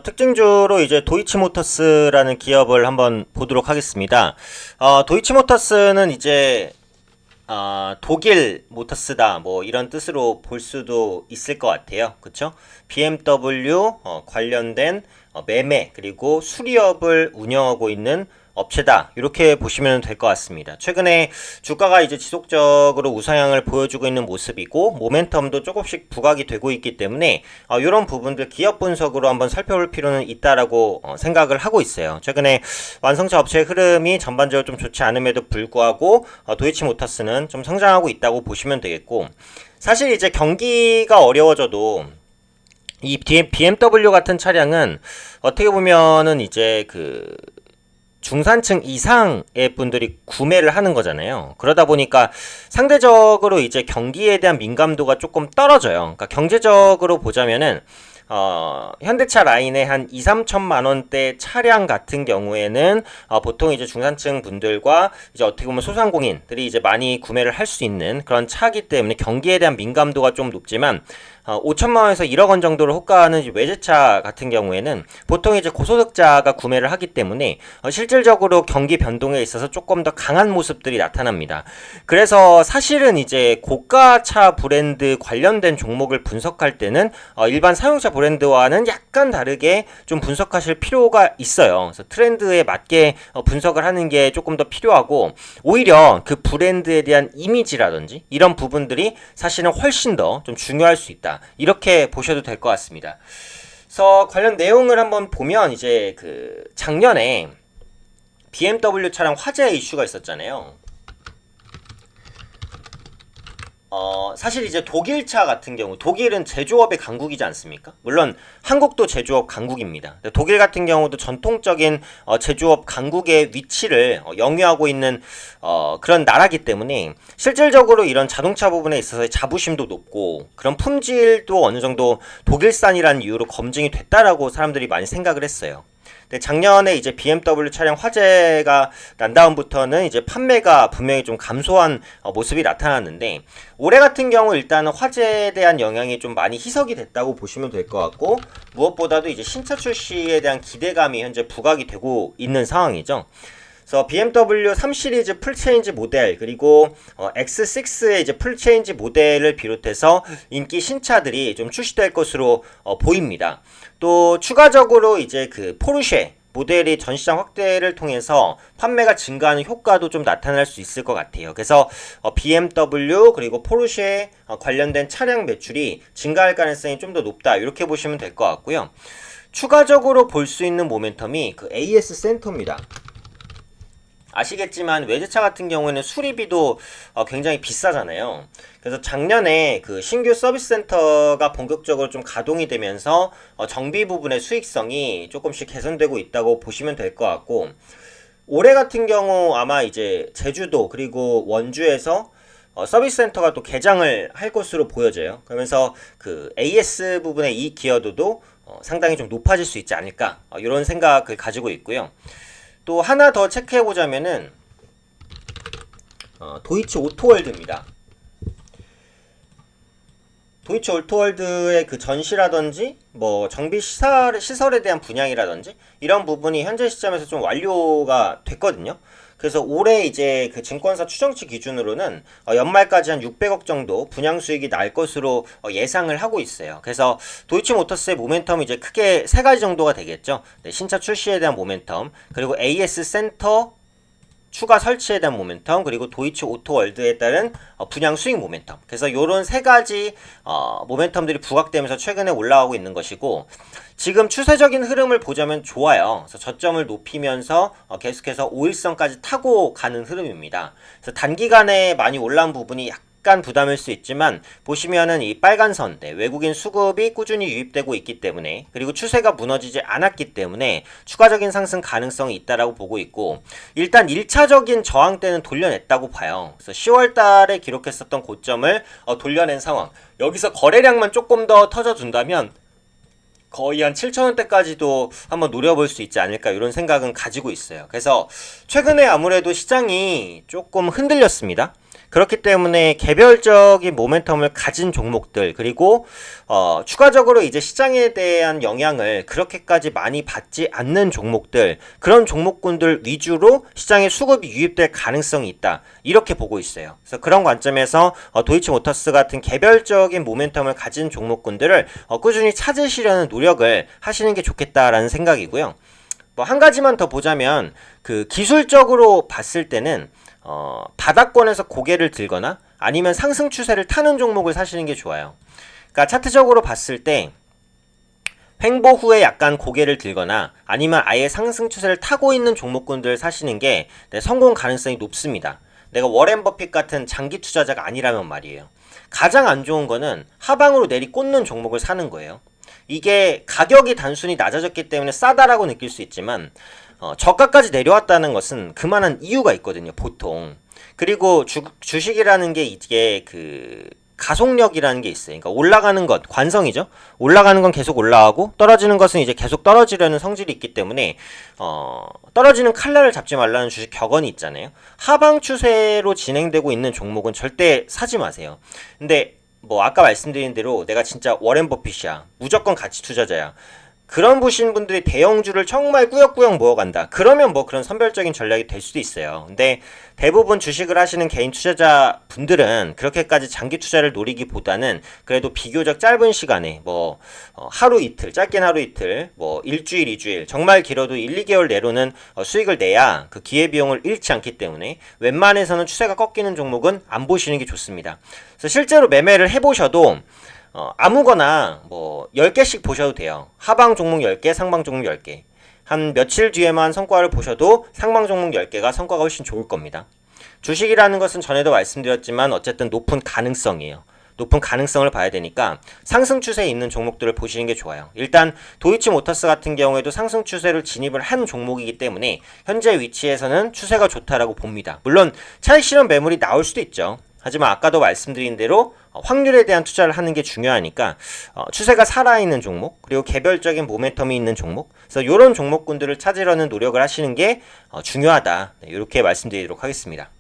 특징주로 이제 도이치모터스라는 기업을 한번 보도록 하겠습니다. 도이치모터스는 이제 독일 모터스다 뭐 이런 뜻으로 볼 수도 있을 것 같아요. 그쵸? BMW 관련된 매매 그리고 수리업을 운영하고 있는 업체다. 이렇게 보시면 될 것 같습니다. 최근에 주가가 이제 지속적으로 우상향을 보여주고 있는 모습이고 모멘텀도 조금씩 부각이 되고 있기 때문에 이런 부분들 기업 분석으로 한번 살펴볼 필요는 있다라고 생각을 하고 있어요. 최근에 완성차 업체의 흐름이 전반적으로 좀 좋지 않음에도 불구하고 도이치모터스는 좀 성장하고 있다고 보시면 되겠고, 사실 이제 경기가 어려워져도 이 BMW 같은 차량은 어떻게 보면은 이제 그 중산층 이상의 분들이 구매를 하는 거잖아요. 그러다 보니까 상대적으로 이제 경기에 대한 민감도가 조금 떨어져요. 그러니까 경제적으로 보자면은 현대차 라인의 한 2, 3천만 원대 차량 같은 경우에는 보통 이제 중산층 분들과 이제 어떻게 보면 소상공인들이 이제 많이 구매를 할 수 있는 그런 차이기 때문에 경기에 대한 민감도가 좀 높지만 5천만 원에서 1억 원 정도를 호가하는 외제차 같은 경우에는 보통 이제 고소득자가 구매를 하기 때문에 실질적으로 경기 변동에 있어서 조금 더 강한 모습들이 나타납니다. 그래서 사실은 이제 고가차 브랜드 관련된 종목을 분석할 때는 일반 사용차 브랜드와는 약간 다르게 좀 분석하실 필요가 있어요. 그래서 트렌드에 맞게 분석을 하는 게 조금 더 필요하고, 오히려 그 브랜드에 대한 이미지라든지 이런 부분들이 사실은 훨씬 더 좀 중요할 수 있다. 이렇게 보셔도 될 것 같습니다. 그래서 관련 내용을 한번 보면 이제 그 작년에 BMW 차량 화재 이슈가 있었잖아요. 사실 이제 독일차 같은 경우, 독일은 제조업의 강국이지 않습니까? 물론 한국도 제조업 강국입니다. 독일 같은 경우도 전통적인 제조업 강국의 위치를 영위하고 있는 그런 나라기 때문에 실질적으로 이런 자동차 부분에 있어서의 자부심도 높고 그런 품질도 어느 정도 독일산이라는 이유로 검증이 됐다라고 사람들이 많이 생각을 했어요. 근데 작년에 이제 BMW 차량 화재가 난 다음부터는 이제 판매가 분명히 좀 감소한 모습이 나타났는데, 올해 같은 경우 일단은 화재에 대한 영향이 좀 많이 희석이 됐다고 보시면 될 것 같고, 무엇보다도 이제 신차 출시에 대한 기대감이 현재 부각이 되고 있는 상황이죠. 그래서 BMW 3 시리즈 풀체인지 모델 그리고 X6의 이제 풀체인지 모델을 비롯해서 인기 신차들이 좀 출시될 것으로 보입니다. 또 추가적으로 이제 그 포르쉐 모델이 전시장 확대를 통해서 판매가 증가하는 효과도 좀 나타날 수 있을 것 같아요. 그래서 BMW 그리고 포르쉐 관련된 차량 매출이 증가할 가능성이 좀 더 높다, 이렇게 보시면 될 것 같고요. 추가적으로 볼 수 있는 모멘텀이 그 AS 센터입니다. 아시겠지만 외제차 같은 경우에는 수리비도 굉장히 비싸잖아요. 그래서 작년에 그 신규 서비스 센터가 본격적으로 좀 가동이 되면서 정비 부분의 수익성이 조금씩 개선되고 있다고 보시면 될 것 같고, 올해 같은 경우 아마 이제 제주도 그리고 원주에서 서비스 센터가 또 개장을 할 것으로 보여져요. 그러면서 그 AS 부분의 이익 기여도도 상당히 좀 높아질 수 있지 않을까, 이런 생각을 가지고 있고요. 또 하나 더 체크해 보자면은 도이치 오토월드입니다. 도이치 오토월드의 그 전시라든지 뭐 정비 시설에 대한 분양이라든지 이런 부분이 현재 시점에서 좀 완료가 됐거든요. 그래서 올해 이제 그 증권사 추정치 기준으로는 연말까지 한 600억 정도 분양 수익이 날 것으로 예상을 하고 있어요. 그래서 도이치모터스의 모멘텀이 이제 크게 세 가지 정도가 되겠죠. 네, 신차 출시에 대한 모멘텀, 그리고 AS 센터 추가 설치에 대한 모멘텀, 그리고 도이치 오토월드에 따른 분양 수익 모멘텀. 그래서 요런 세 가지 모멘텀들이 부각되면서 최근에 올라오고 있는 것이고, 지금 추세적인 흐름을 보자면 좋아요. 그래서 저점을 높이면서 계속해서 5일선까지 타고 가는 흐름입니다. 그래서 단기간에 많이 올라온 부분이 약간 부담일 수 있지만, 보시면은 이 빨간 선, 네, 외국인 수급이 꾸준히 유입되고 있기 때문에, 그리고 추세가 무너지지 않았기 때문에 추가적인 상승 가능성이 있다라고 보고 있고, 일단 1차적인 저항대는 돌려냈다고 봐요. 그래서 10월 달에 기록했었던 고점을 돌려낸 상황. 여기서 거래량만 조금 더 터져준다면 거의 한 7,000원대까지도 한번 노려볼 수 있지 않을까, 이런 생각은 가지고 있어요. 그래서 최근에 아무래도 시장이 조금 흔들렸습니다. 그렇기 때문에 개별적인 모멘텀을 가진 종목들, 그리고 추가적으로 이제 시장에 대한 영향을 그렇게까지 많이 받지 않는 종목들, 그런 종목군들 위주로 시장에 수급이 유입될 가능성이 있다, 이렇게 보고 있어요. 그래서 그런 관점에서 도이치모터스 같은 개별적인 모멘텀을 가진 종목군들을 꾸준히 찾으시려는 노력을 하시는 게 좋겠다라는 생각이고요. 뭐 한 가지만 더 보자면, 그 기술적으로 봤을 때는 바닥권에서 고개를 들거나 아니면 상승 추세를 타는 종목을 사시는 게 좋아요. 그러니까 차트적으로 봤을 때 횡보 후에 약간 고개를 들거나 아니면 아예 상승 추세를 타고 있는 종목군들 사시는 게 성공 가능성이 높습니다. 내가 워렌 버핏 같은 장기 투자자가 아니라면 말이에요. 가장 안 좋은 거는 하방으로 내리꽂는 종목을 사는 거예요. 이게 가격이 단순히 낮아졌기 때문에 싸다라고 느낄 수 있지만 저가까지 내려왔다는 것은 그만한 이유가 있거든요, 보통. 그리고 주식이라는 게 이게 그 가속력이라는 게 있어요. 그러니까 올라가는 것, 관성이죠. 올라가는 건 계속 올라가고 떨어지는 것은 이제 계속 떨어지려는 성질이 있기 때문에 떨어지는 칼날을 잡지 말라는 주식 격언이 있잖아요. 하방 추세로 진행되고 있는 종목은 절대 사지 마세요. 근데 뭐 아까 말씀드린 대로 내가 진짜 워렌 버핏이야, 무조건 가치 투자자야, 그런 보시는 분들이 대형주를 정말 꾸역꾸역 모아간다, 그러면 뭐 그런 선별적인 전략이 될 수도 있어요. 근데 대부분 주식을 하시는 개인 투자자 분들은 그렇게까지 장기 투자를 노리기보다는 그래도 비교적 짧은 시간에 뭐 하루 이틀, 짧게는 하루 이틀, 뭐 일주일, 이주일, 정말 길어도 1, 2개월 내로는 수익을 내야 그 기회비용을 잃지 않기 때문에 웬만해서는 추세가 꺾이는 종목은 안 보시는 게 좋습니다. 그래서 실제로 매매를 해보셔도 아무거나 뭐 10개씩 보셔도 돼요. 하방 종목 10개, 상방 종목 10개. 한 며칠 뒤에만 성과를 보셔도 상방 종목 10개가 성과가 훨씬 좋을 겁니다. 주식이라는 것은 전에도 말씀드렸지만 어쨌든 높은 가능성이에요. 높은 가능성을 봐야 되니까 상승 추세에 있는 종목들을 보시는 게 좋아요. 일단 도이치모터스 같은 경우에도 상승 추세를 진입을 한 종목이기 때문에 현재 위치에서는 추세가 좋다라고 봅니다. 물론 차익 실현 매물이 나올 수도 있죠. 하지만 아까도 말씀드린 대로 확률에 대한 투자를 하는 게 중요하니까 추세가 살아있는 종목, 그리고 개별적인 모멘텀이 있는 종목, 그래서 이런 종목군들을 찾으려는 노력을 하시는 게 중요하다, 이렇게 말씀드리도록 하겠습니다.